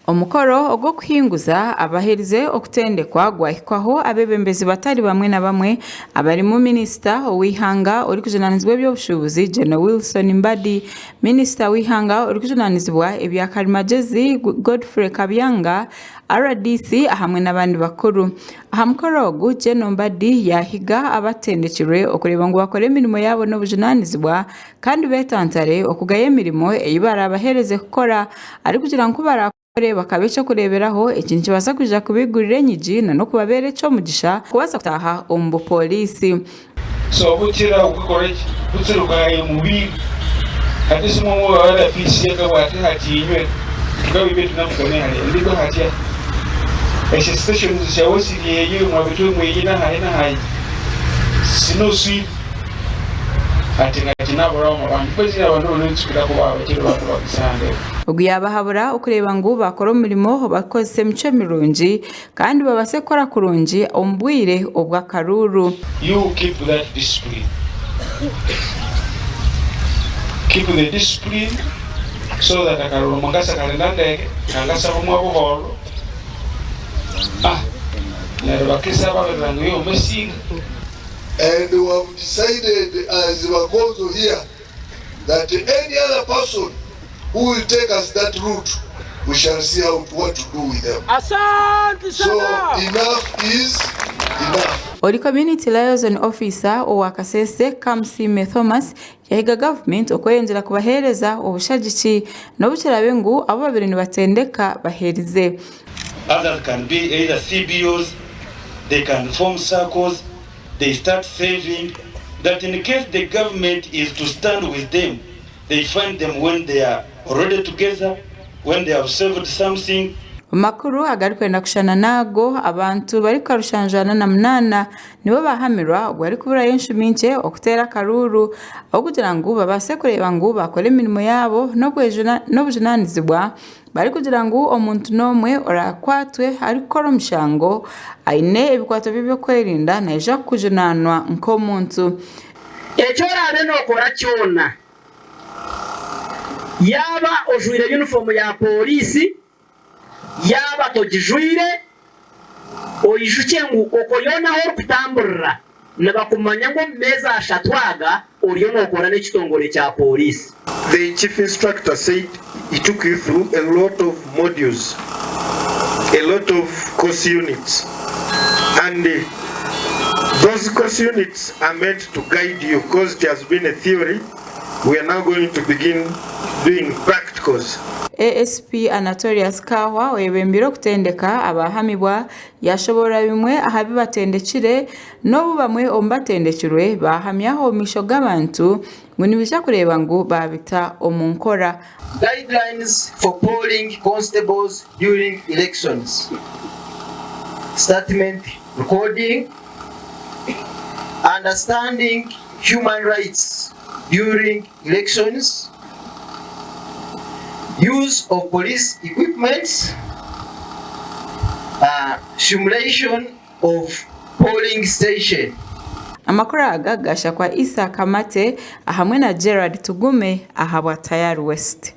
Omukoro ogwo kuhinguza abaherize okutendekwa gwahikwaho abebembezi batari bamwe na bamwe abari mu Minister owihanga ori kujananizibwa by'obushubuzi General Wilson Mbadi, Minister wihanga ori kujananizibwa ebyakarimagezi Godfrey Kabyanga, RDC ahamwe n'abandi bakuru. Aha mukoro ogwo General Mbadi yahiga abatendekirwe okureba ngo bakore emirimo yabo n'obujananizibwa kandi betantare okugaya emirimo eyibara abahereze kukora ari kugira ngo bakabecha kureberaho ikintu kibasa kuja kubigurira enyigi no kubabere cyo mugisha kubaza kutaha ombo polisi. So bukira ukukora butsirugaye mubi ati simo wala fisi yakabati hatinywe tukabibe tunamukone hali ndigo hatia ese station zishawosi yeye mwabitu mweyina haina hai sino sweet atinga kinabura mu bantu kwezi abantu n'utsikira kuba abakiri bantu bakisande Oguyabahabura ukureba ngo bakora umurimo bakoze mico mirungi kandi babase kora kurungi ombwire obwa Akaruru. You keep that discipline. Keep the discipline so that Akaruru mangasa kalendande kangasa kumwa buhoro. Bakisa baberango yo messing. And we have decided as Wagozo here that any other person who will take us that route, we shall see what to do with them. So enough is enough. Ori community liaison officer owa Kasese Kamsime Thomas yahiga government okoyongera kubahereza obushagiki n'obukyerabe ngo abo babiri ni batendeka baherize. Others can be either CBOs, they can form circles, they start saving, that in case the government is to stand with them, they find them when they are already together, when they have saved something. Makuru agarikwenda kushana nago abantu bari karushanjana na munana nibo bahamirwa bari kubura yenshi minche okutera Akaruru aho kugira ngo babase kureba ngo bakore imirimo yabo no kwejuna no bujunanizibwa bari kugira ngo omuntu nomwe orakwatwe ari kora mushango aine ebikwato bibyo kwerinda na eja kujunanwa nko muntu echora no kora cyona yaba ojuire uniform ya polisi yaba togijuire oyijuke ngo okoyona ho kutamburira nabakumanya ngo meza ashatwaga uriyo nokora n'ekitongole cya polisi. The chief instructor said he took you through a lot of modules, a lot of course units, and those course units are meant to guide you because it has been a theory. We are now going to begin doing practicals. ASP Anatorius Kawa webembiro kutendeka abahamibwa yashobora bimwe ahabibatendekire no bamwe ombatendekirwe bahamyaho misho gabantu ngo nibisha kureba ngo babita omunkora. Guidelines for polling constables during elections. Statement recording, understanding human rights during elections, use of police equipment, simulation of polling station. Amakora agagasha kwa Isa Kamate ahamwe na Gerard Tugume ahabwa Tayari West.